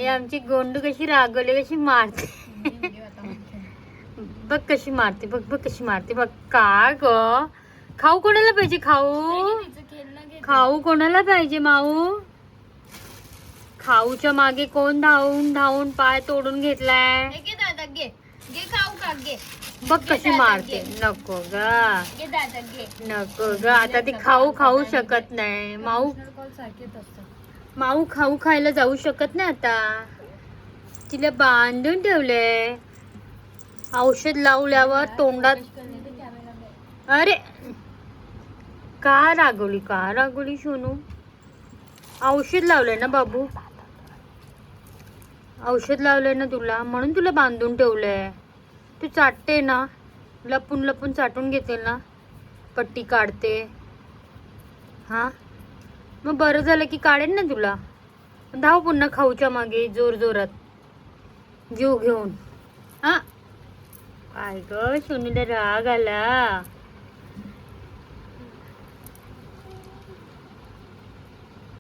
आमची गोंडू कशी रागवली, कशी मारते बघ, कशी मारते बघ, बघ कशी मारते बघ. का ग, खाऊ कोणाला पाहिजे? खाऊ कोणाला पाहिजे माऊ? खाऊच्या मागे कोण धावून धावून पाय तोडून घेतलाय? बघ कशी मारते. नको ग, नको ग, आता ती खाऊ खाऊ शकत नाही. माऊ खाऊ खायला जाऊ शकत नाही आता. तिला बांधून ठेवले, औषध लावल्यावर तोंडात. अरे का रागवली सोनू? औषध लावलंय ना बाबू, औषध लावलंय ना तुला, म्हणून तुला बांधून ठेवलंय. तू चाटते ना, लपून लपून चाटून घेते ना, पट्टी काढते. हा मग बरं झालं की काढेन ना तुला. धाव पुन्हा खाऊच्या मागे जोर जोरात जीव घेऊन. हा काय ग सोनूला राग आला?